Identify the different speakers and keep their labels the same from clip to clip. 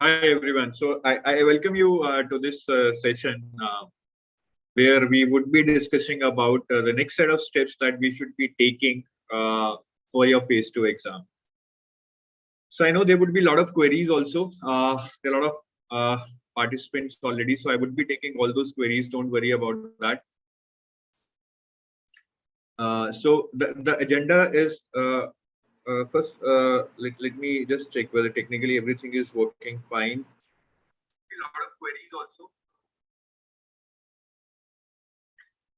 Speaker 1: Hi everyone. So I welcome you to this session where we would be discussing about the next set of steps that we should be taking for your phase 2 exam. So I know there would be a lot of queries also. There are a lot of participants already. So I would be taking all those queries. Don't worry about that. So the agenda is first. Let me just check whether technically everything is working fine. A lot of queries also.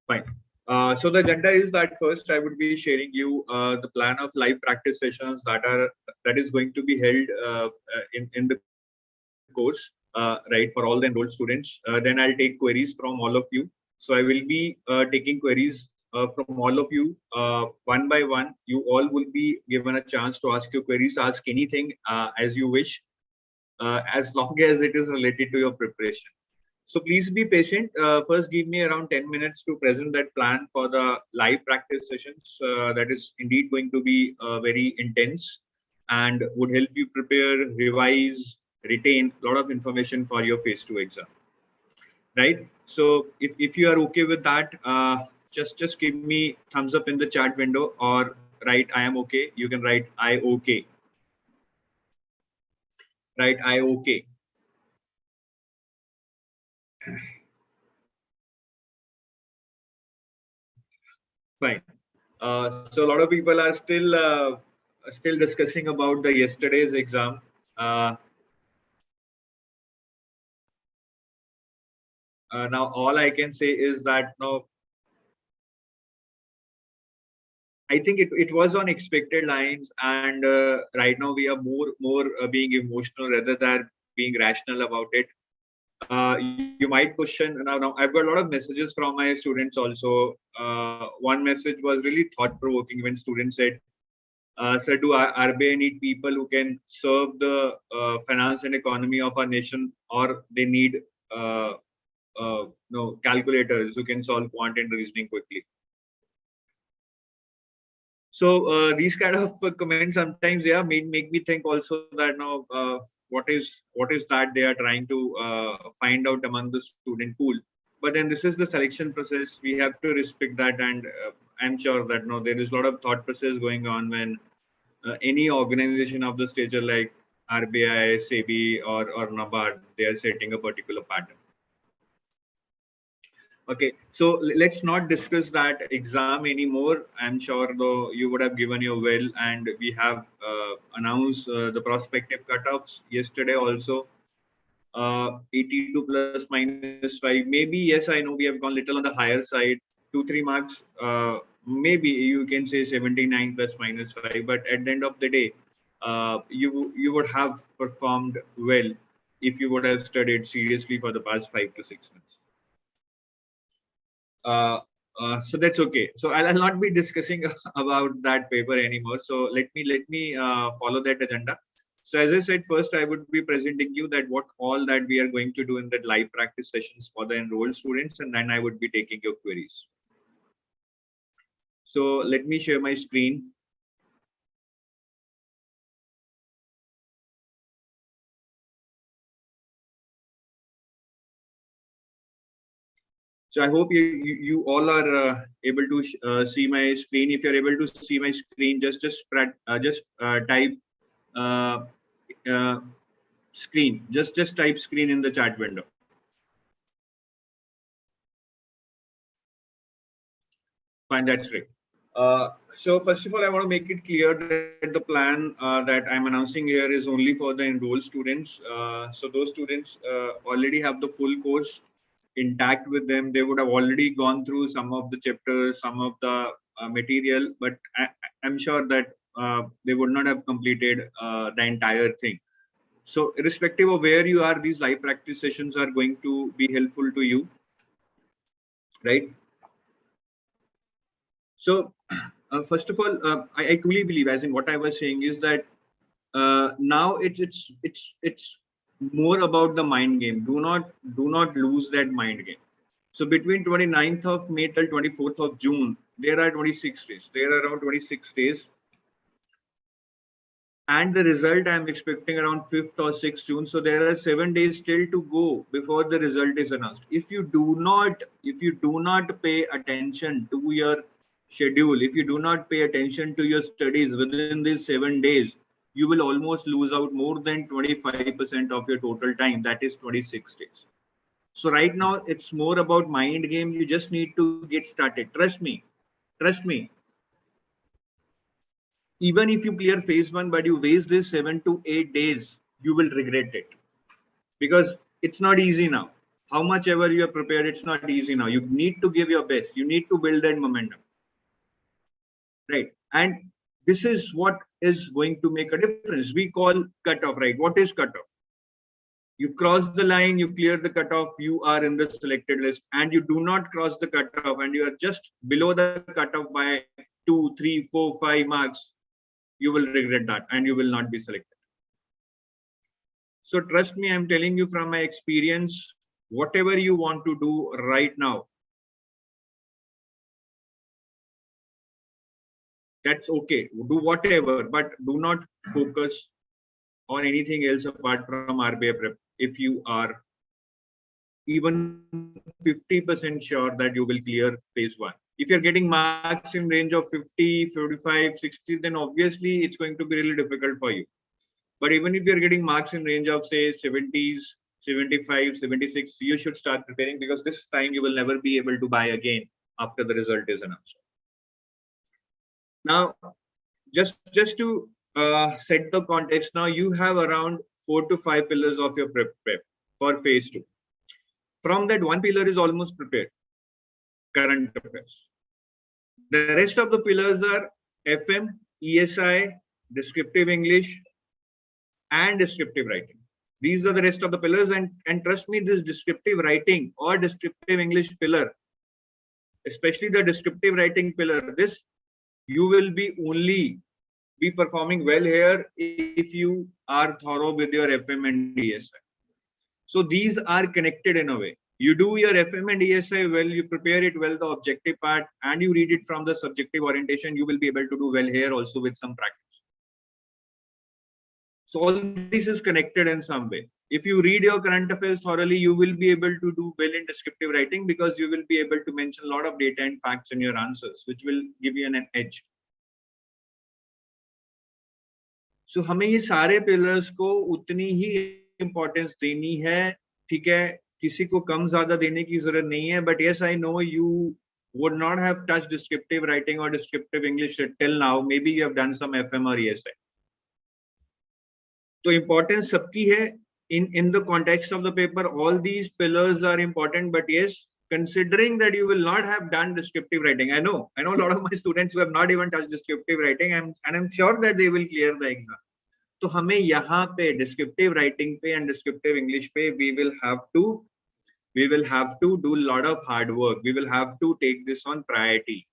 Speaker 1: Fine. So the agenda is that first I would be sharing you the plan of live practice sessions that is going to be held in the course, right, for all the enrolled students. Then I'll take queries from all of you. So I will be taking queries from all of you one by one. You all will be given a chance to ask your queries, ask anything as you wish, as long as it is related to your preparation. So please be patient. First, give me around 10 minutes to present that plan for the live practice sessions. That is indeed going to be very intense and would help you prepare, revise, retain a lot of information for your phase 2 exam. Right. So if you are okay with that, just give me thumbs up in the chat window or write I am okay. You can write I okay. Right, I okay. Fine. So a lot of people are still discussing about the yesterday's exam. Now all I can say is that no, I think it was on expected lines, and right now we are more being emotional rather than being rational about it. You might question now. I've got a lot of messages from my students also. One message was really thought-provoking when students said, "Sir, do RBI need people who can serve the finance and economy of our nation, or they need no calculators who can solve quant and reasoning quickly?" So these kind of comments sometimes make me think also that now what is that they are trying to find out among the student pool. But then this is the selection process. We have to respect that, and I'm sure that no, there is a lot of thought process going on when any organization of the stature like RBI, SEBI, or NABARD, they are setting a particular pattern. Okay, so let's not discuss that exam anymore. I'm sure though you would have given your well, and we have announced the prospective cutoffs yesterday also. 82 plus minus 5. Maybe yes, I know we have gone little on the higher side. 2-3 marks. Maybe you can say 79 plus minus 5. But at the end of the day, you would have performed well if you would have studied seriously for the past 5 to 6 months. So that's okay. So I'll not be discussing about that paper anymore. So let me follow that agenda. So as I said, first I would be presenting you that what all that we are going to do in that live practice sessions for the enrolled students, and then I would be taking your queries. So let me share my screen. So I hope you all are able to see my screen. If you're able to see my screen, just type screen. Just type screen in the chat window. Fine, that's great. So first of all, I want to make it clear that the plan that I'm announcing here is only for the enrolled students. So those students already have the full course intact with them. They would have already gone through some of the chapters, some of the material, but I'm sure that they would not have completed the entire thing. So irrespective of where you are, these live practice sessions are going to be helpful to you, right? So first of all, I truly believe, as in what I was saying, is that now it's more about the mind game. Do not lose that mind game. So between 29th of May till 24th of June, there are 26 days. There are around 26 days. and the result I'm expecting around 5th or 6th June. So there are 7 days still to go before the result is announced. If you do not pay attention to your schedule, if you do not pay attention to your studies within these 7 days, you will almost lose out more than 25% of your total time. That is 26 days. So right now it's more about mind game. You just need to get started. Trust me. Trust me. Even if you clear phase 1, but you waste this 7 to 8 days, you will regret it, because it's not easy now. How much ever you are prepared, it's not easy now. You need to give your best. You need to build that momentum, right? And this is what is going to make a difference. We call cutoff, right? What is cutoff? You cross the line, you clear the cutoff, you are in the selected list, and you do not cross the cutoff and you are just below the cutoff by 2, 3, 4, 5 marks, you will regret that and you will not be selected. So trust me, I'm telling you from my experience, whatever you want to do right now, that's okay. Do whatever, but do not focus on anything else apart from RBI prep. If you are even 50% sure that you will clear phase 1. If you're getting marks in range of 50, 45, 60, then obviously it's going to be really difficult for you. But even if you're getting marks in range of say 70s, 75, 76, you should start preparing, because this time you will never be able to buy again after the result is announced. Now, just to set the context, now you have around 4 to 5 pillars of your prep for phase 2. From that, one pillar is almost prepared, current affairs. The rest of the pillars are FM, ESI, descriptive English, and descriptive writing. These are the rest of the pillars, and trust me, this descriptive writing or descriptive English pillar, especially the descriptive writing pillar, this you will be only be performing well here if you are thorough with your FM and ESI. So these are connected in a way. You do your FM and ESI well, you prepare it well, the objective part, and you read it from the subjective orientation, you will be able to do well here also with some practice. So all this is connected in some way. If you read your current affairs thoroughly, you will be able to do well in descriptive writing, because you will be able to mention a lot of data and facts in your answers, which will give you an edge. So हमें ये सारे pillars को उतनी ही importance देनी है, ठीक है? किसी को कम ज़्यादा देने की ज़रूरत नहीं है. But yes, I know you would not have touched descriptive writing or descriptive English till now. Maybe you have done some FM or ESI. So importance सबकी है. In the context of the paper, all these pillars are important. But yes, considering that you will not have done descriptive writing, I know a lot of my students who have not even touched descriptive writing, and I'm sure that they will clear the exam. तो हमें यहाँ पे descriptive writing पे and descriptive English पे we will have to do a lot of hard work. We will have to take this on priority.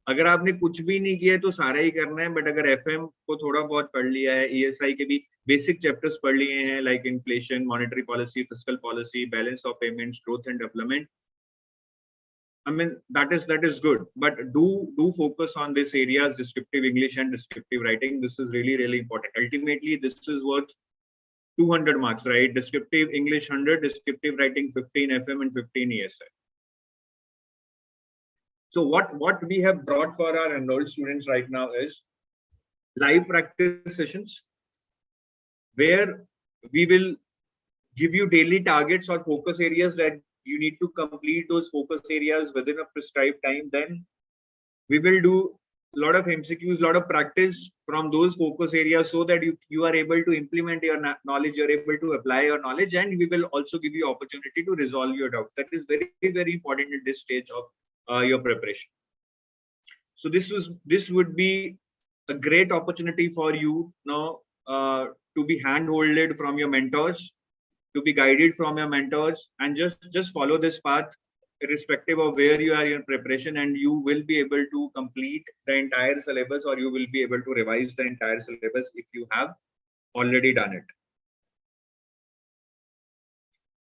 Speaker 1: अगर आपने कुछ भी नहीं किया तो सारा ही करना है, बट अगर FM को थोड़ा बहुत पढ़ लिया है, ESI के भी बेसिक चैप्टर्स पढ़ लिए हैं, like inflation, monetary policy, fiscal policy, balance of payments, growth and development, I mean that is good, but do focus on these areas, descriptive English and descriptive writing. This is really important. Ultimately, this is worth 200 marks, right? Descriptive English 100, descriptive writing 15 FM and 15 ESI. So what we have brought for our enrolled students right now is live practice sessions, where we will give you daily targets or focus areas that you need to complete those focus areas within a prescribed time. Then we will do a lot of MCQs, a lot of practice from those focus areas, so that you are able to implement your knowledge, you're able to apply your knowledge, and we will also give you opportunity to resolve your doubts. That is very important at this stage of your preparation. So this would be a great opportunity for you now to be hand-holded from your mentors, to be guided from your mentors, and just follow this path irrespective of where you are in preparation, and you will be able to complete the entire syllabus, or you will be able to revise the entire syllabus if you have already done it.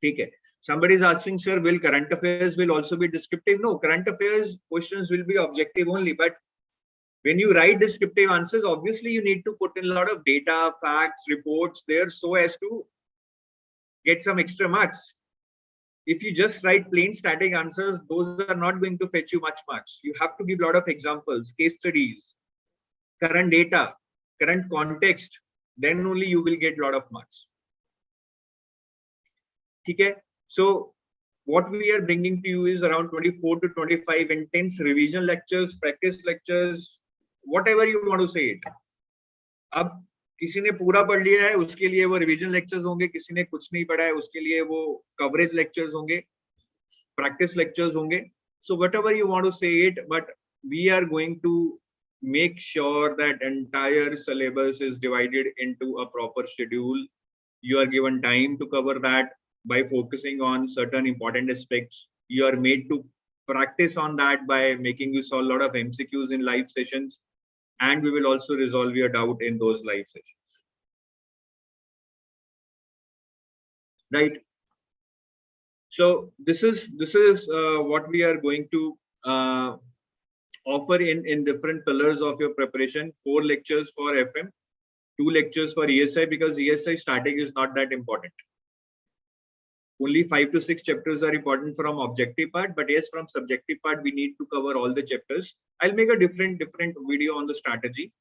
Speaker 1: Okay. Somebody is asking, sir, will current affairs will also be descriptive? No, current affairs questions will be objective only, but When you write descriptive answers, obviously you need to put in a lot of data, facts, reports there so as to get some extra marks. If you just write plain static answers, those are not going to fetch you much marks. You have to give a lot of examples, case studies, current data, current context, then only you will get a lot of marks. Okay? So what we are bringing to you is around 24 to 25 intense revision lectures, practice lectures, whatever you want to say it. अब किसी ने पूरा पढ़ लिया है उसके लिए वो रिवीजन लेक्चर्स होंगे, किसी ने कुछ नहीं पढ़ा है उसके लिए वो कवरेज लेक्चर्स होंगे, प्रैक्टिस लेक्चर्स होंगे. So whatever you want to say it, but we are going to make sure that entire syllabus is divided into a proper schedule. You are given time to cover that by focusing on certain important aspects. You are made to practice on that by making you solve a lot of MCQs in live sessions, and we will also resolve your doubt in those live sessions. Right. So this is what we are going to offer in different pillars of your preparation. 4 lectures for FM, 2 lectures for ESI, because ESI starting is not that important. Only 5 to 6 chapters are important from objective part, but yes, from subjective part we need to cover all the chapters. I'll make a different video on the strategy.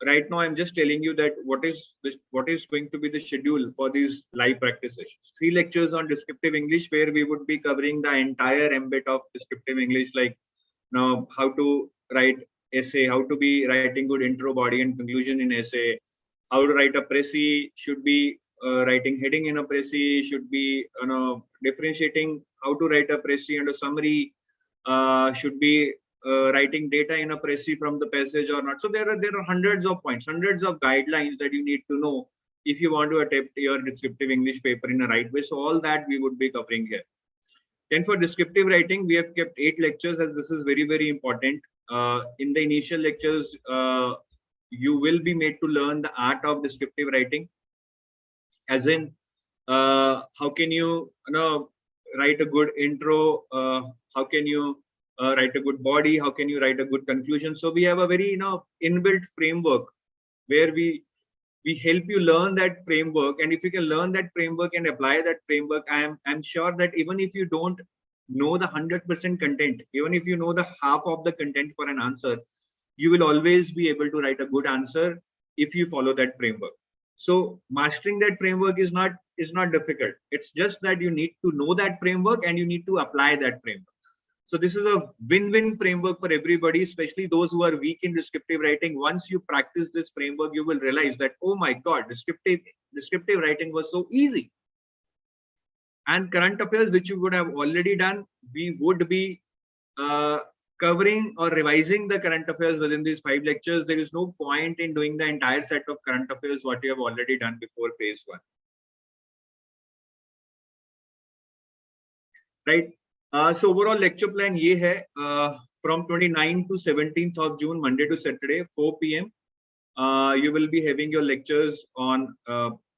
Speaker 1: Right now I'm just telling you that what is going to be the schedule for these live practice sessions. 3 lectures on descriptive English, where we would be covering the entire ambit of descriptive English, like now how to write essay, how to be writing good intro, body and conclusion in essay, how to write a précis, should be writing heading in a précis, should be differentiating how to write a précis and a summary, should be writing data in a précis from the passage or not. So there are hundreds of points, hundreds of guidelines that you need to know if you want to attempt your descriptive English paper in a right way. So all that we would be covering here. Then for descriptive writing, we have kept 8 lectures, as this is very, very important. In the initial lectures, you will be made to learn the art of descriptive writing, as in how can you write a good intro, how can you write a good body, how can you write a good conclusion. So we have a very inbuilt framework where we help you learn that framework, and if you can learn that framework and apply that framework, I'm sure that even if you don't know the 100% content, even if you know the half of the content for an answer, you will always be able to write a good answer if you follow that framework. So mastering that framework is not difficult. It's just that you need to know that framework and you need to apply that framework. So this is a win-win framework for everybody, especially those who are weak in descriptive writing. Once you practice this framework, you will realize that, oh my God, descriptive writing was so easy. And current affairs, which you would have already done, we would be covering or revising the current affairs within these 5 lectures. There is no point in doing the entire set of current affairs what you have already done before phase 1. Right. So overall lecture plan ye hai, from 29th to 17th of June, Monday to Saturday, 4 p.m. You will be having your lectures on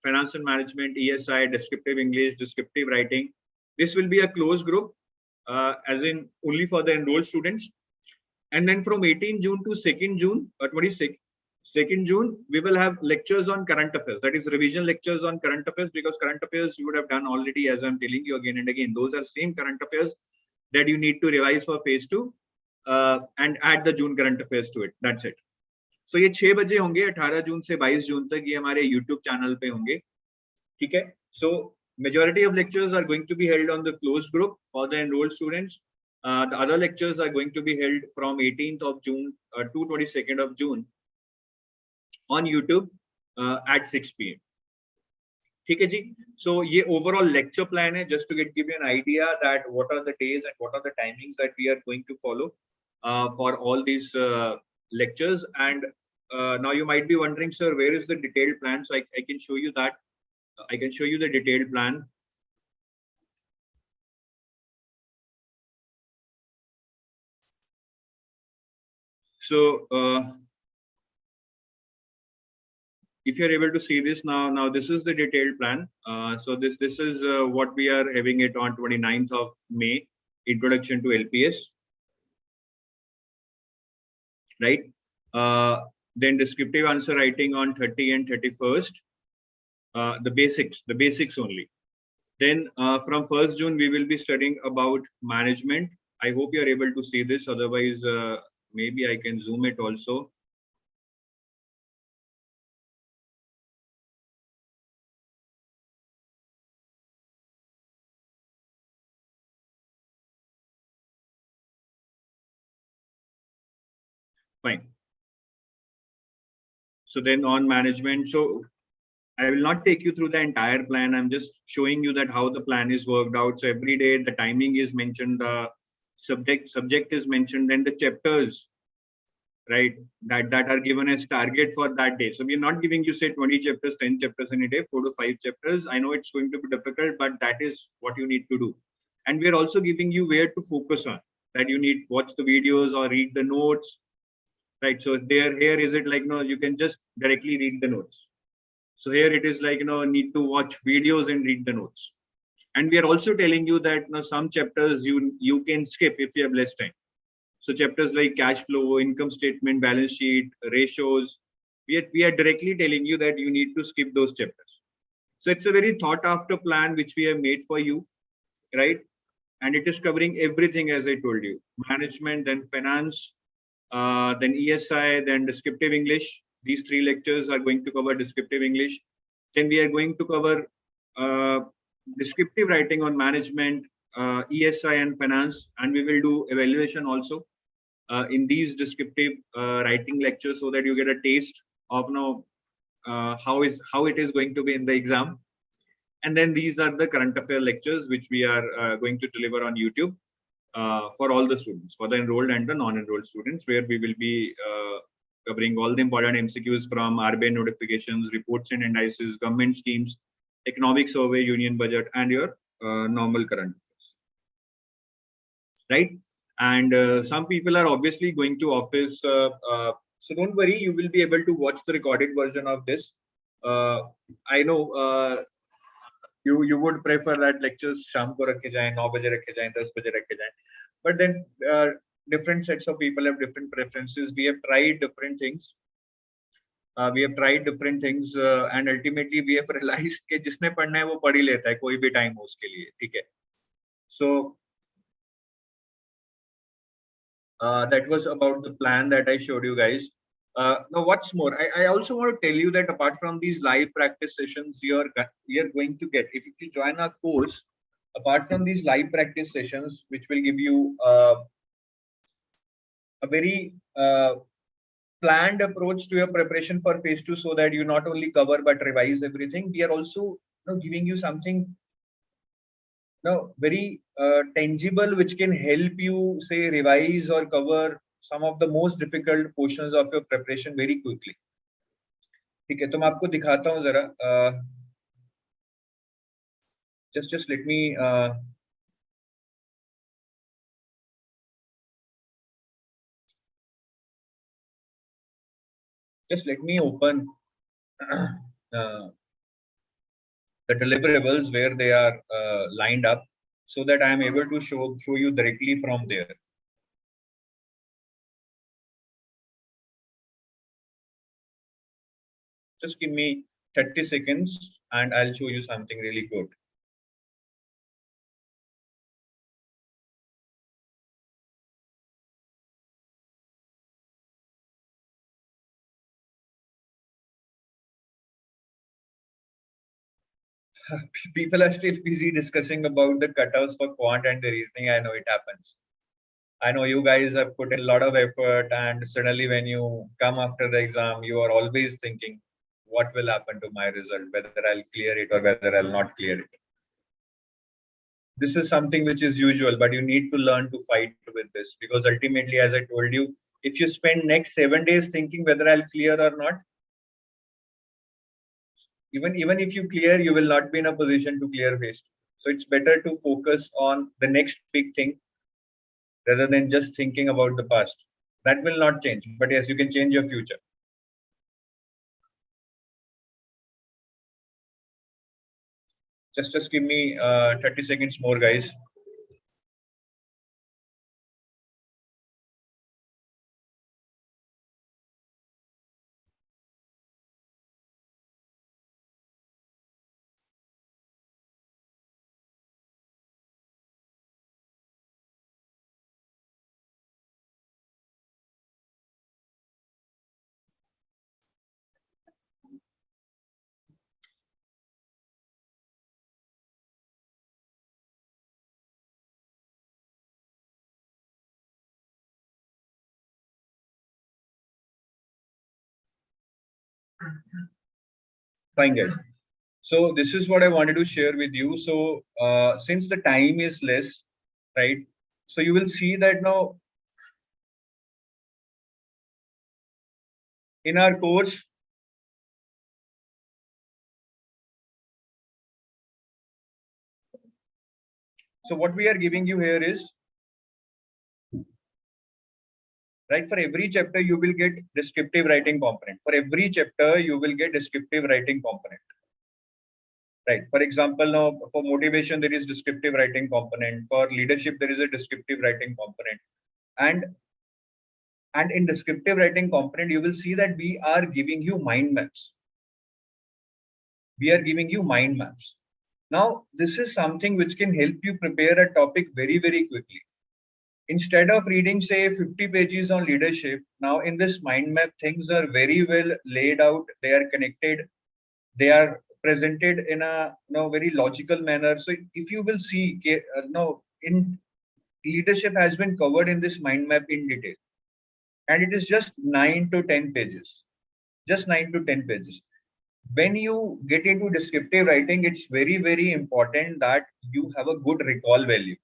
Speaker 1: finance and management, ESI, descriptive English, descriptive writing. This will be a closed group, as in only for the enrolled students. And then from 18 June to 2nd June, 2nd June, we will have lectures on current affairs. That is revision lectures on current affairs, because current affairs you would have done already, as I'm telling you again and again. Those are same current affairs that you need to revise for phase 2 and add the June current affairs to it. That's it. So ये 6 बजे होंगे 18 जून से 22 जून तक, ये हमारे YouTube channel पे होंगे. ठीक है. So majority of lectures are going to be held on the closed group for the enrolled students. The other lectures are going to be held from 18th of June to 22nd of June on YouTube at 6 p.m. ठीक है जी. So ये overall lecture plan है, just to give you an idea that what are the days and what are the timings that we are going to follow for all these lectures. And now you might be wondering, sir, where is the detailed plan? So I can show you that. I can show you the detailed plan. So if you're able to see this now this is the detailed plan. So this is what we are having it on 29th of May, introduction to LPS. Right. Then descriptive answer writing on 30 and 31st. The basics only. Then from 1st June, we will be studying about management. I hope you are able to see this. Otherwise, maybe I can zoom it also. Fine. So then on management, so I will not take you through the entire plan. I'm just showing you that how the plan is worked out. So every day the timing is mentioned, the subject is mentioned, and the chapters, right, that are given as target for that day. So we're not giving you say 20 chapters, 10 chapters in a day, 4 to 5 chapters. I know it's going to be difficult, but that is what you need to do. And we're also giving you where to focus on, that you need watch the videos or read the notes, right? So here is it like, no, you can just directly read the notes. So here it is like, need to watch videos and read the notes. And we are also telling you that some chapters you can skip if you have less time. So chapters like cash flow, income statement, balance sheet, ratios, we are directly telling you that you need to skip those chapters. So it's a very thought after plan which we have made for you, right? And it is covering everything as I told you: management, then finance, then ESI, then descriptive English. These 3 lectures are going to cover descriptive English. Then we are going to cover descriptive writing on management, ESI and finance, and we will do evaluation also in these descriptive writing lectures, so that you get a taste of how it is going to be in the exam. And then these are the current affair lectures which we are going to deliver on YouTube for all the students, for the enrolled and the non-enrolled students, where we will be covering all the important MCQs from RBI notifications, reports and indices, government schemes, economic survey, union budget, and your normal current affairs, right? And some people are obviously going to office, so don't worry, you will be able to watch the recorded version of this. I know you would prefer that lectures sham ko rakhe jaye, 9 baje rakhe jaye, 10 baje rakhe jaye, but then different sets of people have different preferences. We have tried different things. And ultimately we have realized कि जिसने पढ़ना है वो पढ़ ही लेता है, कोई भी टाइम हो उसके लिए, ठीक है? So that was about the plan that I showed you guys. Now what's more, I also want to tell you that apart from these live practice sessions you're going to get, if you join our course, apart from these live practice sessions, which will give you a very planned approach to your preparation for phase 2, so that you not only cover but revise everything, we are also giving you something very tangible, which can help you say revise or cover some of the most difficult portions of your preparation very quickly. ठीक है, तो मैं आपको दिखाता हूँ जरा. Just let me open the deliverables where they are lined up, so that I am able to show you directly from there. Just give me 30 seconds and I'll show you something really good. People are still busy discussing about the cutoffs for quant and the reasoning. I know it happens. I know you guys have put in a lot of effort, and suddenly when you come after the exam, you are always thinking, what will happen to my result, whether I'll clear it or whether I'll not clear it. This is something which is usual, but you need to learn to fight with this, because ultimately, as I told you, if you spend next 7 days thinking whether I'll clear or not, even if you clear, you will not be in a position to clear phase 2. So it's better to focus on the next big thing rather than just thinking about the past. That will not change, but yes, you can change your future. Just give me 30 seconds more, guys. Fine, guys. So this is what I wanted to share with you. So since the time is less, right? So you will see that now in our course, so what we are giving you here is, right, for every chapter you will get descriptive writing component. For every chapter you will get descriptive writing component. Right. For example, now for motivation there is descriptive writing component. For leadership there is a descriptive writing component. And in descriptive writing component you will see that we are giving you mind maps. We are giving you mind maps. Now this is something which can help you prepare a topic very, very quickly. Instead of reading say 50 pages on leadership, now in this mind map things are very well laid out. They are connected. They are presented in a very logical manner. So if you will see in leadership has been covered in this mind map in detail, and it is just 9 to 10 pages, just 9 to 10 pages. When you get into descriptive writing, it's very, very important that you have a good recall value,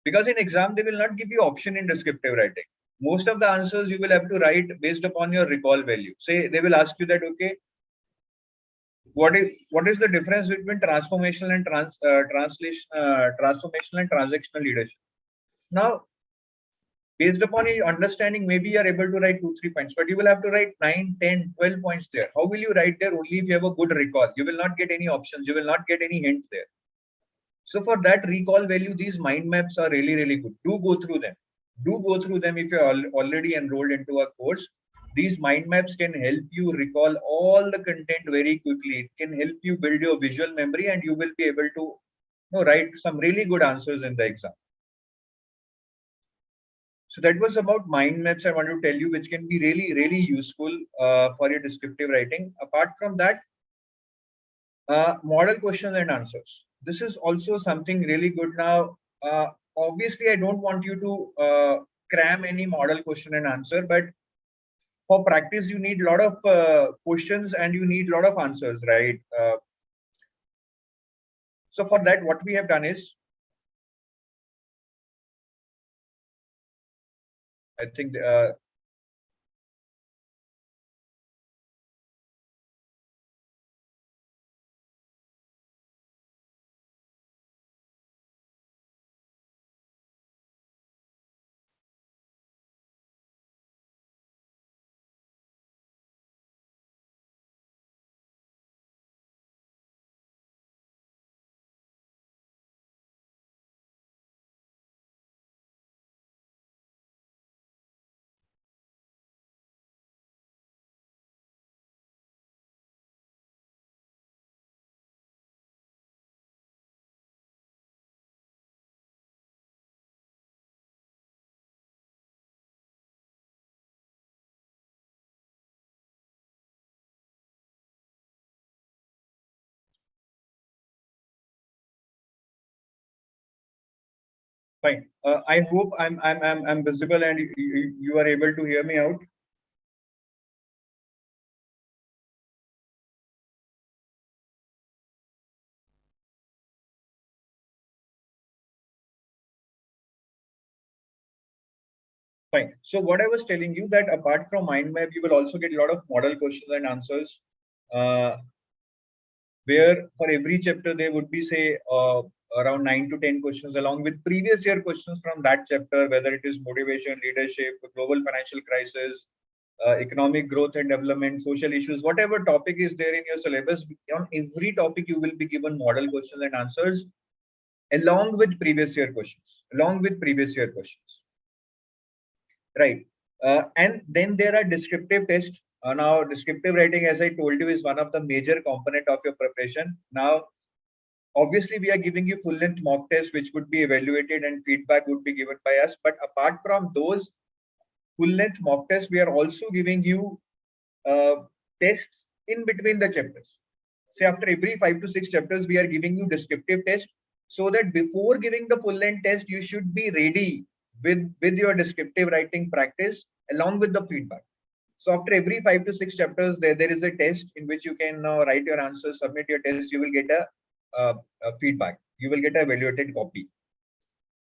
Speaker 1: because in exam they will not give you option in descriptive writing. Most of the answers you will have to write based upon your recall value. Say they will ask you that, okay, what is the difference between transformational and transformational and transactional leadership? Now, based upon your understanding, maybe you are able to write 2-3 points, but you will have to write 9, 10, 12 points there. How will you write there? Only if you have a good recall. You will not get any options. You will not get any hints there. So for that recall value, these mind maps are really, really good. Do go through them. Do go through them if you're already enrolled into a course. These mind maps can help you recall all the content very quickly. It can help you build your visual memory, and you will be able to write some really good answers in the exam. So that was about mind maps I want to tell you, which can be really, really useful for your descriptive writing. Apart from that, model questions and answers. This is also something really good. Now, obviously, I don't want you to cram any model question and answer, but for practice, you need a lot of questions and you need a lot of answers, right? So for that, what we have done is, I think fine. I hope I'm visible and you are able to hear me out. Fine. So what I was telling you, that apart from mind map, you will also get a lot of model questions and answers, where for every chapter there would be say around 9 to 10 questions along with previous year questions from that chapter, whether it is motivation, leadership, global financial crisis, economic growth and development, social issues, whatever topic is there in your syllabus. On every topic you will be given model questions and answers along with previous year questions, right? And then there are descriptive tests. Now descriptive writing, as I told you, is one of the major component of your preparation. Now obviously we are giving you full length mock tests which would be evaluated and feedback would be given by us, but apart from those full length mock tests, we are also giving you tests in between the chapters. Say after every 5 to 6 chapters we are giving you descriptive test, so that before giving the full length test you should be ready with your descriptive writing practice along with the feedback. So after every 5 to 6 chapters, there is a test in which you can write your answers, submit your test. You will get a feedback. You will get a evaluated copy.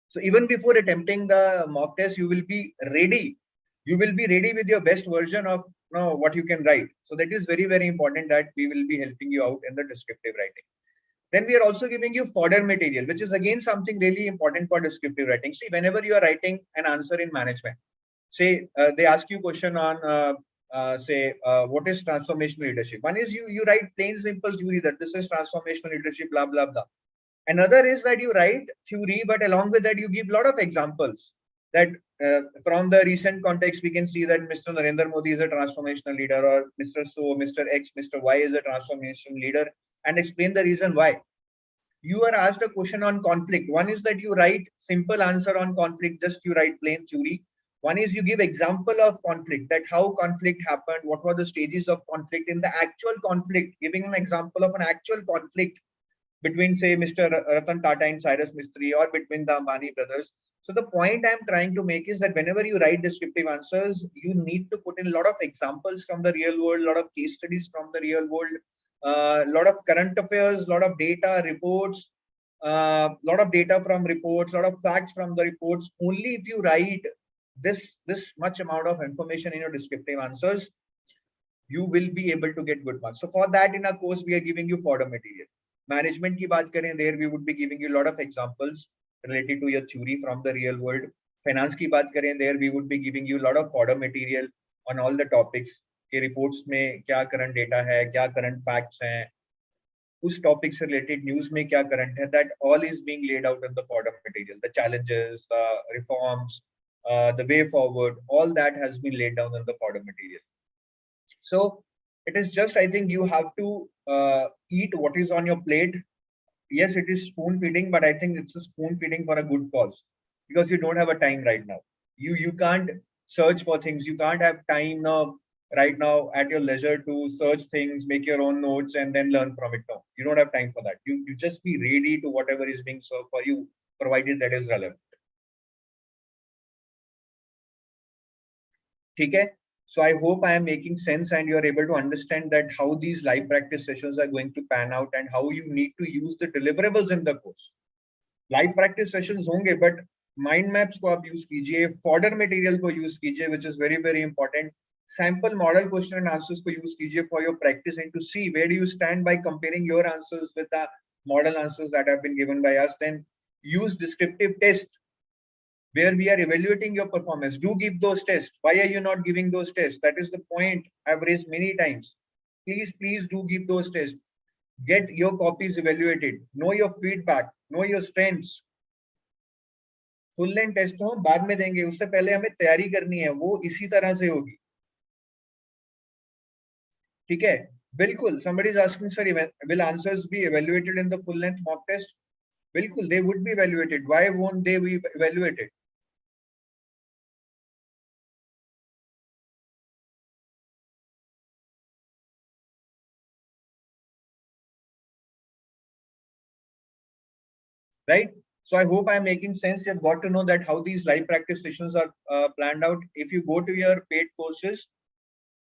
Speaker 1: So even before attempting the mock test, you will be ready. You will be ready with your best version of what you can write. So that is very, very important that we will be helping you out in the descriptive writing. Then we are also giving you fodder material, which is again something really important for descriptive writing. See, whenever you are writing an answer in management, say they ask you question on what is transformational leadership. One is you write plain simple theory that this is transformational leadership, blah blah blah. Another is that you write theory, but along with that you give a lot of examples that from the recent context we can see that Mr. Narendra Modi is a transformational leader, or Mr. So, Mr. X, Mr. Y is a transformational leader, and explain the reason why. You are asked a question on conflict. One is that you write simple answer on conflict, just you write plain theory. One is you give example of conflict, that how conflict happened, what were the stages of conflict in the actual conflict, giving an example of an actual conflict between, say, Mr. Ratan Tata and Cyrus Mistry, or between the Ambani brothers. So the point I'm trying to make is that whenever you write descriptive answers, you need to put in a lot of examples from the real world, a lot of case studies from the real world, a lot of current affairs, a lot of data, reports, a lot of data from reports, a lot of facts from the reports. Only if you write this much amount of information in your descriptive answers, you will be able to get good marks. So for that, in our course, we are giving you fodder material. Management की बात करें, there we would be giving you a lot of examples related to your theory from the real world. Finance की बात करें, there we would be giving you a lot of fodder material on all the topics. कि reports में क्या current data है, क्या current facts हैं, उस topic से related news में क्या current है, that all is being laid out in the fodder material. The challenges, the reforms, the way forward, all that has been laid down in the fodder material. So it is just, I think you have to eat what is on your plate. Yes, it is spoon feeding, but I think it's a spoon feeding for a good cause, because you don't have a time right now. You can't search for things. You can't have time now, right now at your leisure to search things, make your own notes, and then learn from it. No, you don't have time for that. You just be ready to whatever is being served for you, provided that is relevant. Okay? So I hope I am making sense and you are able to understand that how these live practice sessions are going to pan out and how you need to use the deliverables in the course. Live practice sessions होंगे, but mind maps को आप use कीजिए, fodder material को use कीजिए, which is very, very important. Sample model question and answers को use कीजिए for your practice and to see where do you stand by comparing your answers with the model answers that have been given by us. Then use descriptive test, where we are evaluating your performance. Do give those tests. Why are you not giving those tests? That is the point I've raised many times. Please do give those tests. Get your copies evaluated. Know your feedback. Know your strengths. Full length test तो हम बाद में देंगे, उससे पहले हमें तैयारी करनी है, वो इसी तरह से होगी. ठीक है, बिल्कुल. Somebody is asking, sir, will answers be evaluated in the full length mock test? बिल्कुल, they would be evaluated. Why won't they be evaluated? Right? So I hope I'm making sense. You've got to know that how these live practice sessions are planned out. If you go to your paid courses,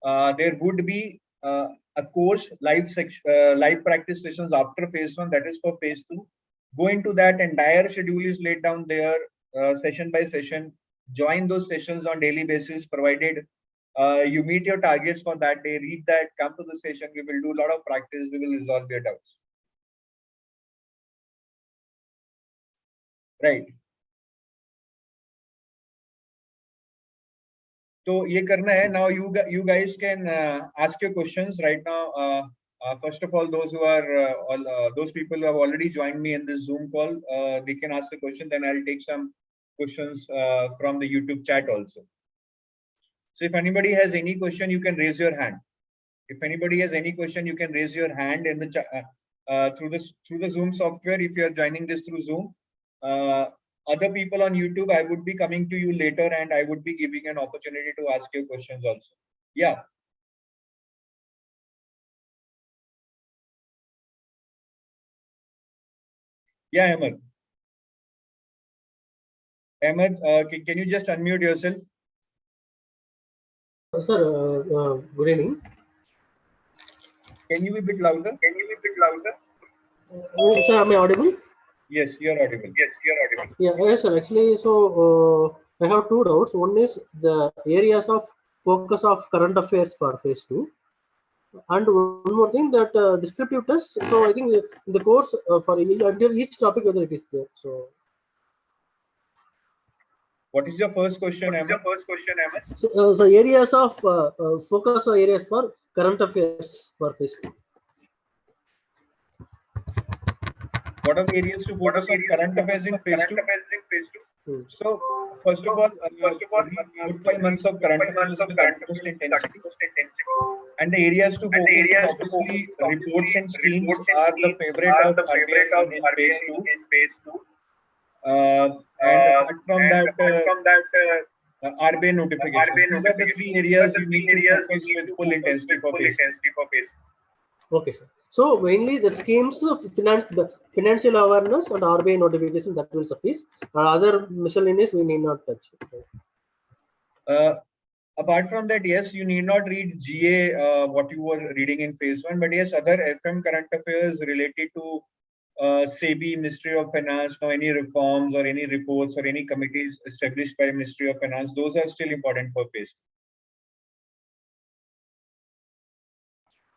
Speaker 1: there would be a course live practice sessions after phase 1, that is for phase 2. Go into that, entire schedule is laid down there, session by session. Join those sessions on daily basis, provided you meet your targets for that day. Read that, come to the session. We will do a lot of practice. We will resolve your doubts. Right. तो ये करना है. Now you guys can ask your questions right now. First of all, those who are those people who have already joined me in this Zoom call, they can ask the question. Then I'll take some questions from the YouTube chat also. So if anybody has any question, you can raise your hand. If anybody has any question, you can raise your hand in the chat through the Zoom software. If you are joining this through Zoom. Other people on YouTube, I would be coming to you later and I would be giving an opportunity to ask you questions also. Yeah. Yeah, Ahmed. Ahmed, can you just unmute yourself?
Speaker 2: Sir, good evening.
Speaker 1: Can you be a bit louder?
Speaker 2: Sir, am I audible?
Speaker 1: Yes, you're audible.
Speaker 2: Yeah, yes, sir. Actually, so I have two doubts. One is the areas of focus of current affairs for phase 2, and one more thing that descriptive test. So I think in the course for under each topic whether it is there. So,
Speaker 1: What is your first question, Emma?
Speaker 2: so areas of focus or areas for current affairs for phase 2.
Speaker 1: What are the areas to focus on current affairs in phase 2? So, first of all, 4-5 months of current affairs with utmost intensity. And the areas to focus on, obviously, reports and schemes are the favorite of RBI in phase 2. And apart from that, RBI notifications. These are the three areas you need to focus with full intensity for phase 2.
Speaker 2: Okay, sir. So mainly the schemes of the financial awareness and RBI notification that will suffice. Other miscellaneous we need not touch.
Speaker 1: Apart from that, yes, you need not read GA what you were reading in phase 1, but yes, other FM current affairs related to SEBI, Ministry of Finance, now any reforms or any reports or any committees established by Ministry of Finance, those are still important for phase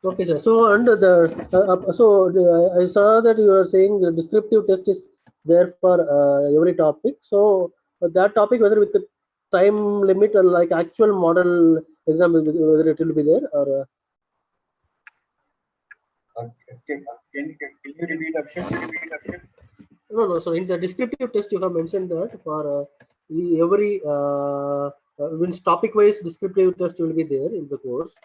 Speaker 1: 2.
Speaker 2: Okay, sir. So under the I saw that you are saying the descriptive test is there for every topic. So that topic whether with the time limit or like actual model exam whether it will be there or.
Speaker 1: Can you repeat, Akshay?
Speaker 2: No. So in the descriptive test, you have mentioned that for every means topic-wise descriptive test will be there in the course.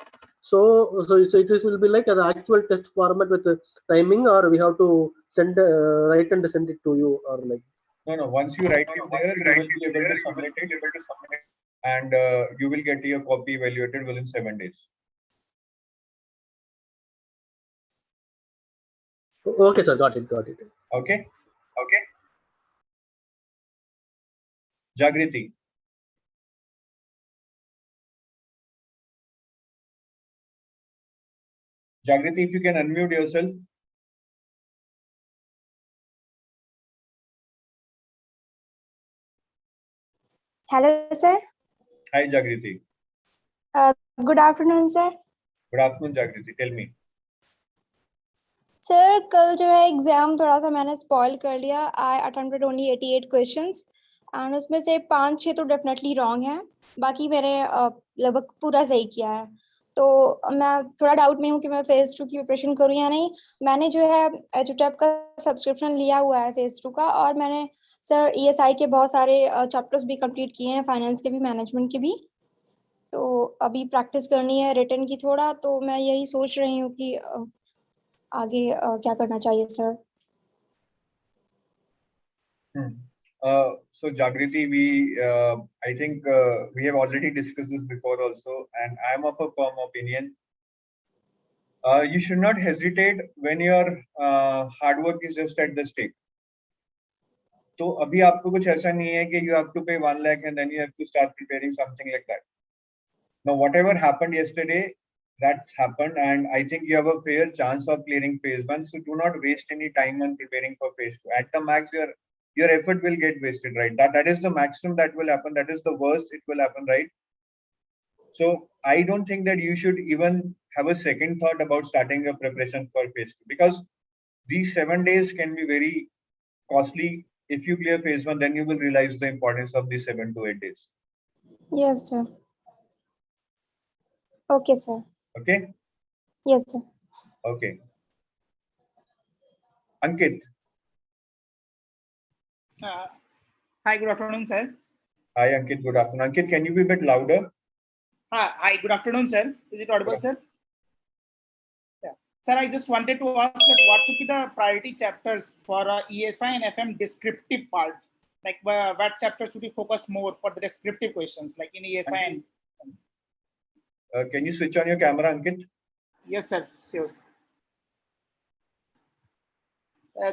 Speaker 2: So it will be like an actual test format with the timing, or we have to send write and send it to you, or like.
Speaker 1: No. Once you write it there, you will be able to submit it, and you will get your copy evaluated within 7 days.
Speaker 2: Okay, sir. Got it.
Speaker 1: Okay. Jagriti. Jagriti, if you can unmute yourself.
Speaker 3: Hello, sir.
Speaker 1: Hi, Jagriti.
Speaker 3: Good afternoon, sir.
Speaker 1: Good afternoon, Jagriti. Tell me.
Speaker 3: Sir कल जो है exam थोड़ा सा मैंने spoil कर लिया. आई attempted only 88 questions and उसमें से 5-6 तो डेफिनेटली रॉन्ग है, बाकी मैंने लगभग पूरा सही किया है. तो मैं थोड़ा डाउट में हूँ कि मैं फेज 2 की प्रिपरेशन करूँ या नहीं. मैंने जो है EduTap का सब्सक्रिप्शन लिया हुआ है फेज 2 का, और मैंने सर ESI के बहुत सारे चैप्टर्स भी कंप्लीट किए हैं, फाइनेंस के भी, मैनेजमेंट के भी. तो अभी प्रैक्टिस करनी है रिटन की थोड़ा, तो मैं यही सोच रही हूँ कि आगे क्या करना चाहिए sir.
Speaker 1: So Jagriti, I think we have already discussed this before also, and I am of a firm opinion. You should not hesitate when your hard work is just at the stake. तो अभी आपको कुछ ऐसा नहीं है कि you have to pay 1 lakh and then you have to start preparing something like that. Now, whatever happened yesterday, that's happened, and I think you have a fair chance of clearing phase 1. So do not waste any time on preparing for phase 2. At the max, your effort will get wasted, right? That is the maximum that will happen. That is the worst it will happen, right? So I don't think that you should even have a second thought about starting your preparation for phase 2, because these 7 days can be very costly. If you clear phase 1, then you will realize the importance of these 7 to 8 days.
Speaker 3: Yes, sir. Okay, sir.
Speaker 1: Okay?
Speaker 3: Yes, sir.
Speaker 1: Okay. Anchit.
Speaker 4: Hi, good afternoon, sir.
Speaker 1: Hi, Anchit. Good afternoon. Anchit, can you be a bit louder?
Speaker 4: Hi, good afternoon, sir. Is it audible, sir? Yeah. Sir, I just wanted to ask that what should be the priority chapters for ESI and FM descriptive part? Like, what chapter should we focus more for the descriptive questions, like in ESI and...
Speaker 1: Can you switch on your camera, Anchit?
Speaker 4: Yes, sir. Sure.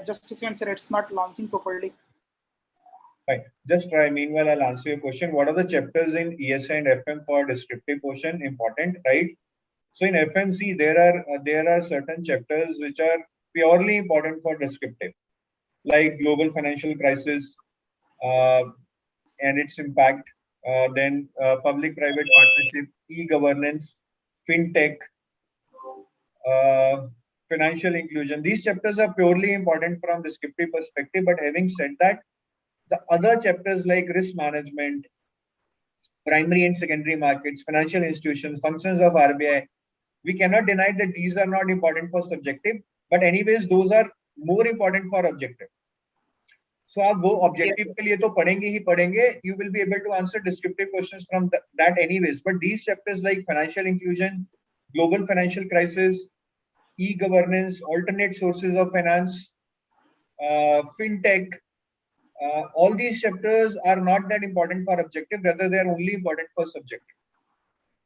Speaker 4: Just a second, sir. It's not launching properly.
Speaker 1: Fine. Just try. Meanwhile, I'll answer your question. What are the chapters in ESI and FM for descriptive portion? Important, right? So in FMC, there are certain chapters which are purely important for descriptive, like global financial crisis and its impact. Then public-private partnership, e-governance, fintech, financial inclusion. These chapters are purely important from descriptive perspective. But having said that, the other chapters like risk management, primary and secondary markets, financial institutions, functions of RBI, we cannot deny that these are not important for subjective, but anyways, those are more important for objective. So आप वो objective के लिए तो पढ़ेंगे ही पढ़ेंगे. You will be able to answer descriptive questions from that anyways. But these chapters like financial inclusion, global financial crisis, e-governance, alternate sources of finance, fintech, all these chapters are not that important for objective, rather they are only important for subjective.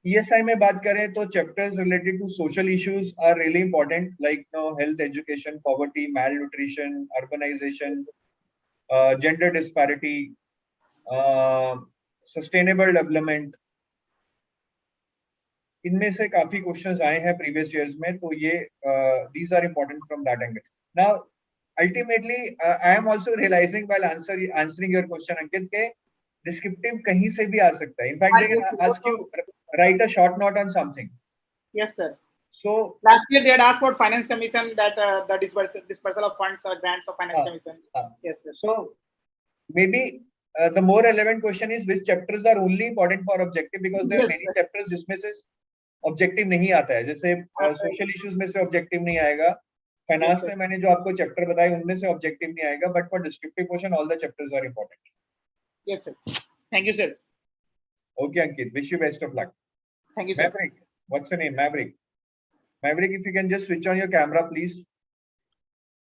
Speaker 1: ESI में बात करें तो chapters related to social issues are really important, like health, education, poverty, malnutrition, urbanization, gender disparity, sustainable development. इनमें से काफी questions आए हैं previous years में, तो ये these are important from that angle. Now, ultimately, I am also realizing while answering your question, Ankit, के descriptive कहीं से भी आ सकता है. In fact, they can ask you write a short note on something.
Speaker 4: Yes, sir.
Speaker 1: So
Speaker 4: last year they had asked about finance commission, that the dispersal of funds or grants of finance commission. Yes, sir.
Speaker 1: So maybe the more relevant question is which chapters are only important for objective, because there are many chapters जिसमें से objective नहीं आता है. जैसे social issues में से objective नहीं आएगा. Finance में मैंने जो आपको chapter बताए उनमें से objective नहीं आएगा. But for descriptive portion, all the chapters are important.
Speaker 4: Yes, sir. Thank you, sir.
Speaker 1: Okay, Ankit. Wish you best of luck.
Speaker 4: Thank you, sir.
Speaker 1: Maverick. What's your name? Maverick. Maverick, if you can just switch on your camera, please.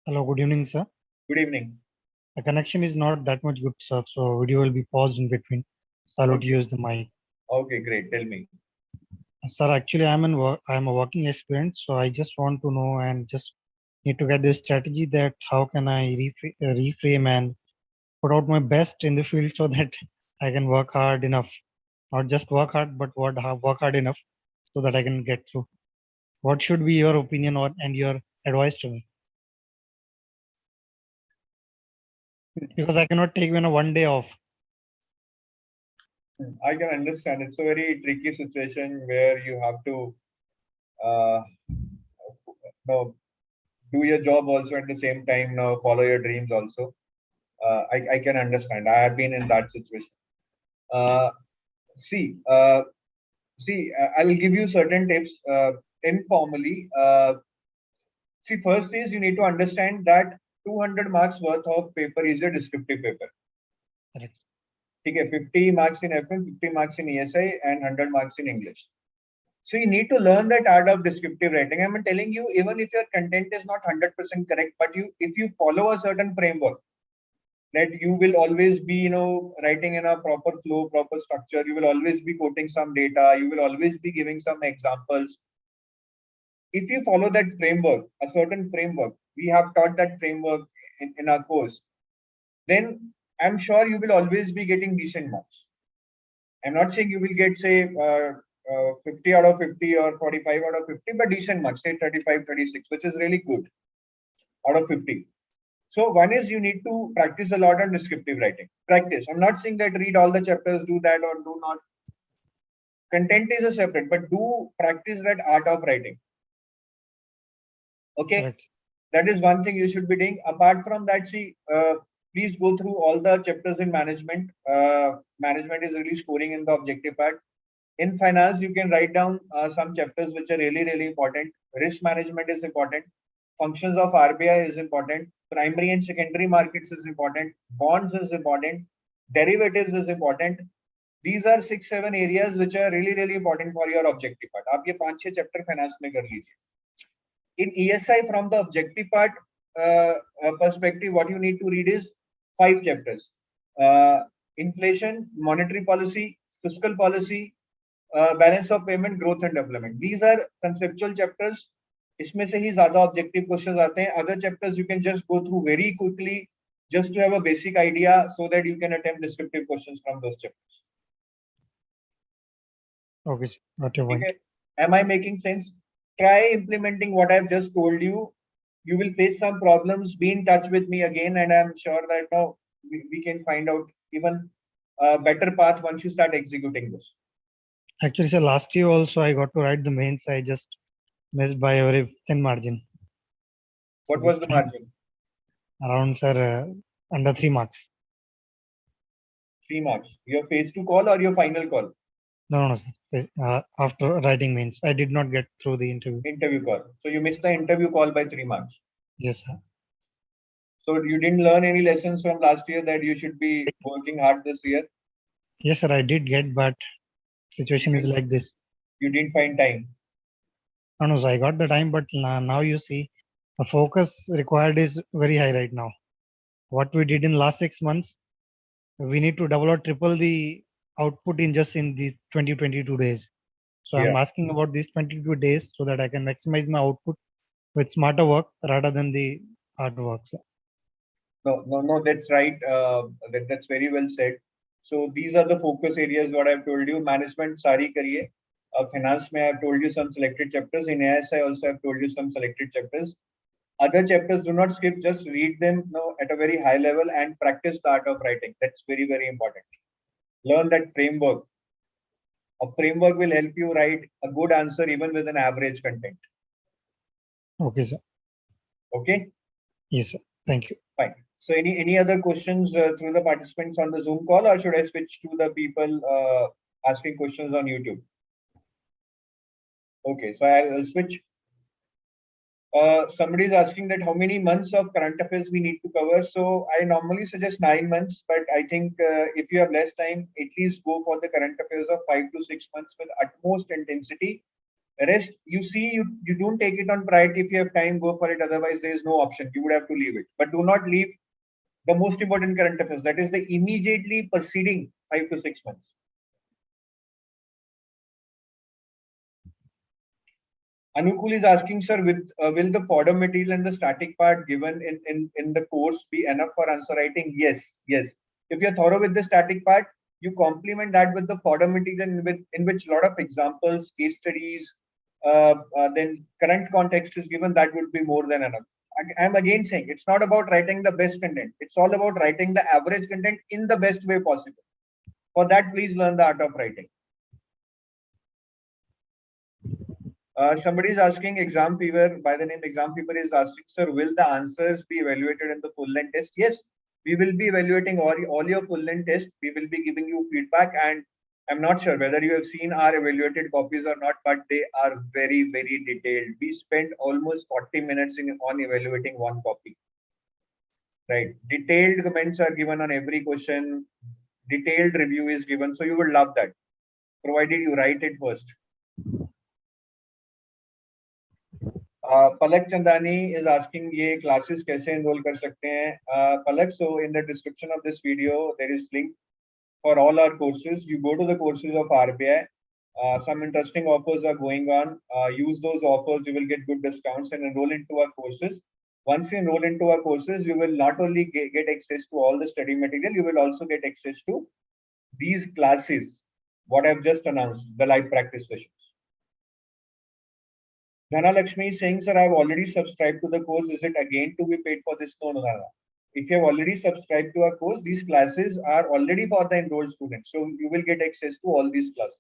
Speaker 5: Hello, good evening, sir.
Speaker 1: Good evening.
Speaker 5: The connection is not that much good, sir, so video will be paused in between. So I'll use the mic.
Speaker 1: Okay, great. Tell me.
Speaker 5: Sir, actually, I'm a working aspirant, so I just want to know and just need to get this strategy that how can I reframe and put out my best in the field so that I can work hard enough, not just work hard, but work hard enough so that I can get through. What should be your opinion and your advice to me? Because I cannot take even a one day off.
Speaker 1: I can understand. It's a very tricky situation where you have to do your job also at the same time, follow your dreams also. I can understand. I have been in that situation. See, I'll give you certain tips informally. See, first is you need to understand that 200 marks worth of paper is a descriptive paper.
Speaker 5: Correct.
Speaker 1: Okay, 50 marks in FM, 50 marks in ESI, and 100 marks in English. So you need to learn that art of descriptive writing. I'm telling you, even if your content is not 100% correct, but if you follow a certain framework, that you will always be, writing in a proper flow, proper structure. You will always be quoting some data. You will always be giving some examples. If you follow that framework, a certain framework, we have taught that framework in our course, then I'm sure you will always be getting decent marks. I'm not saying you will get, say, 50 out of 50 or 45 out of 50, but decent marks, say 35, 36, which is really good out of 50. So one is you need to practice a lot on descriptive writing. Practice. I'm not saying that read all the chapters, do that or do not. Content is a separate, but do practice that art of writing. Okay.
Speaker 5: Correct.
Speaker 1: That is one thing you should be doing. Apart from that, see, please go through all the chapters in management. Management is really scoring in the objective part. In finance, you can write down some chapters which are really, really important. Risk management is important. Functions of RBI is important. Primary and secondary markets is important. Bonds is important. Derivatives is important. These are 6-7 areas which are really, really important for your objective part. आप ये 5-6 chapter finance में कर लीजिए. In ESI, from the objective part perspective, what you need to read is 5 chapters. Inflation, monetary policy, fiscal policy, balance of payment, growth and development. These are conceptual chapters. इसमें से ही ज़्यादा objective questions आते हैं. Other chapters you can just go through very quickly. just to have a basic idea so that you can attempt descriptive questions from those chapters.
Speaker 5: Okay, sir. Got your point.
Speaker 1: Okay. Am I making sense? Try implementing what I've just told you. You will face some problems. Be in touch with me again, and I'm sure that now we can find out even a better path once you start executing this.
Speaker 5: Actually, sir, last year also I got to write the mains. I just missed by a very thin margin.
Speaker 1: What
Speaker 5: So
Speaker 1: was
Speaker 5: this
Speaker 1: the
Speaker 5: time,
Speaker 1: margin?
Speaker 5: around, sir, under 3 marks.
Speaker 1: 3 marks. Your phase 2 call or your final call?
Speaker 5: No, sir. After writing mains, I did not get through the interview.
Speaker 1: Interview call. So you missed the interview call by 3 marks.
Speaker 5: Yes, sir.
Speaker 1: So you didn't learn any lessons from last year that you should be working hard this year?
Speaker 5: Yes, sir, I did get, but situation is like this.
Speaker 1: You didn't find time.
Speaker 5: No, so I got the time, but now you see the focus required is very high right now. What we did in last 6 months, we need to double or triple the output in just in these 22 days. So I'm
Speaker 1: Yeah.
Speaker 5: asking about these 22 days so that I can maximize my output with smarter work rather than the hard work. Sir.
Speaker 1: No, that's right. That's very well said. So these are the focus areas what I've told you. Management sari kariye. Finance may I've told you some selected chapters. In ASI also I've told you some selected chapters. Other chapters do not skip, just read them at a very high level and practice the art of writing. That's very, very important. Learn that framework. A framework will help you write a good answer even with an average content.
Speaker 5: Okay, sir.
Speaker 1: Okay?
Speaker 5: Yes, sir. Thank you.
Speaker 1: Fine. So any other questions through the participants on the Zoom call, or should I switch to the people asking questions on YouTube? Okay, so I'll switch. Somebody is asking that how many months of current affairs we need to cover. So I normally suggest 9 months, but I think if you have less time, at least go for the current affairs of 5 to 6 months with utmost intensity. Rest, you see, you don't take it on priority. If you have time, go for it. Otherwise, there is no option. You would have to leave it. But do not leave the most important current affairs. That is the immediately preceding 5 to 6 months. Anukul is asking, sir, will the fodder material and the static part given in the course be enough for answer writing? Yes. If you're thorough with the static part, you complement that with the fodder material in which a lot of examples, case studies, then current context is given. That would be more than enough. I'm again saying it's not about writing the best content. It's all about writing the average content in the best way possible. For that, please learn the art of writing. Somebody is asking exam fever by the name exam fever is asking, sir, will the answers be evaluated in the full length test? Yes, we will be evaluating all your full length tests. We will be giving you feedback, and I'm not sure whether you have seen our evaluated copies or not, but they are very, very detailed. We spent almost 40 minutes on evaluating one copy. Right. Detailed comments are given on every question. Detailed review is given. So you will love that, provided you write it first. Palak Chandani is asking, ये classes कैसे enroll कर सकते हैं? Palak, so in the description of this video, there is link for all our courses. You go to the courses of RBI. Some interesting offers are going on. Use those offers. You will get good discounts and enroll into our courses. Once you enroll into our courses, you will not only get access to all the study material, you will also get access to these classes, what I've just announced, the live practice sessions. Dhana Lakshmi is saying, sir, I've already subscribed to the course. Is it again to be paid for this? No. If you have already subscribed to our course, these classes are already for the enrolled students. So you will get access to all these classes.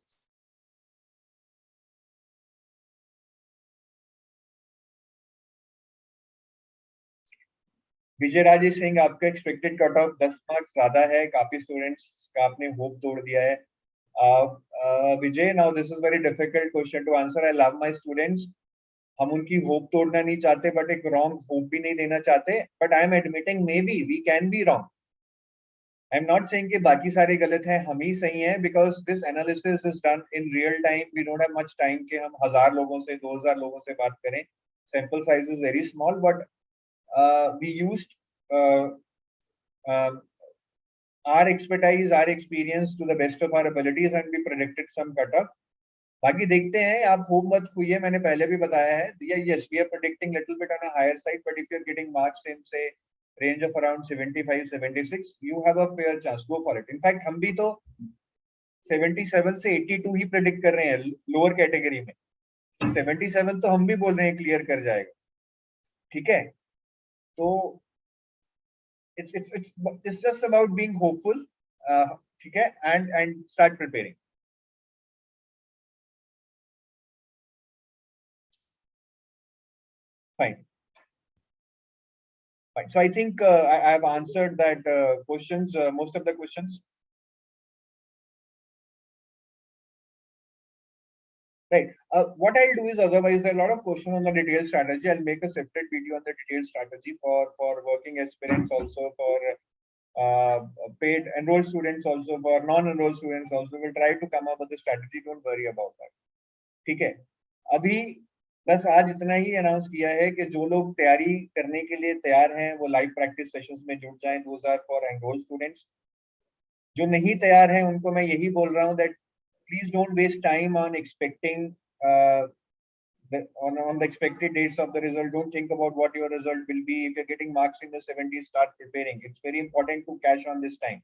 Speaker 1: Vijay Raj is saying, आपका expected cut off 10 marks ज़्यादा है, काफी students का आपने hope तोड़ दिया है. Vijay, now this is very difficult question to answer. I love my students. हम उनकी होप तोड़ना नहीं चाहते, बट एक रॉन्ग होप भी नहीं देना चाहते. But I am admitting may be we can be wrong. I am not saying कि बाकी सारे गलत हैं, हम ही सही हैं, because this analysis is done in real time. We don't have much time कि हम 1000 लोगों से 2000 लोगों से बात करें. Sample size is very small, but we used our expertise, our experience to the best of our abilities, and we predicted some cutoff. बाकी देखते हैं, आप होप मत खोइए, मैंने पहले भी बताया है. Yes, we are predicting little bit on a higher side, but if you're getting marks in say range of around 75, 76, you have a fair chance. Go for it. In fact, हम भी तो 77 से 82 ही predict कर रहे हैं lower category में. 77 तो हम भी बोल रहे हैं clear कर जाएगा. ठीक है? तो it's just about being hopeful. ठीक है? And start preparing. Fine. Fine. So I think I have answered that questions, most of the questions. Right. What I'll do is, otherwise there are a lot of questions on the detailed strategy. I'll make a separate video on the detailed strategy for working aspirants, also for paid enrolled students, also for non-enrolled students. Also, we'll try to come up with a strategy. Don't worry about that. ठीक है. अभी बस आज इतना ही announce किया है कि जो लोग तैयारी करने के लिए तैयार हैं वो लाइव प्रैक्टिस सेशंस में जुड़ जाएं. Those are for enrolled students. जो नहीं तैयार हैं उनको मैं यही बोल रहा हूँ that please don't waste time on expecting on the expected dates of the result. Don't think about what your result will be. If you're getting marks in the 70s, start preparing. It's very important to cash on this time.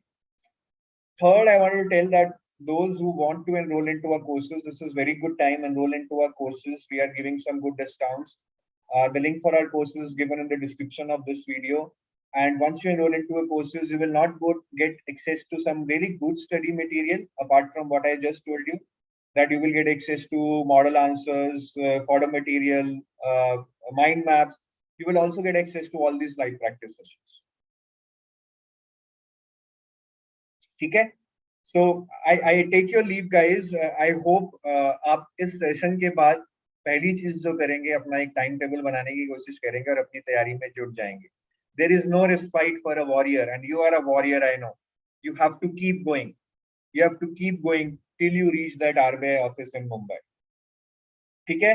Speaker 1: Third, I want to tell that those who want to enroll into our courses, this is very good time. Enroll into our courses. We are giving some good discounts. The link for our courses is given in the description of this video. And once you enroll into our courses, you will not get access to some really good study material apart from what I just told you. That you will get access to model answers, fodder material, mind maps. You will also get access to all these live practice sessions. Okay? So I take your leave, guys. I hope आप इस session के बाद पहली चीज जो करेंगे अपना एक टाइम टेबल बनाने की कोशिश करेंगे और अपनी तैयारी में जुट जाएंगे. There is no respite for a warrior, and you are a warrior, I know. You have to keep going. You have to keep going till you reach that RBI office in Mumbai. ठीक है?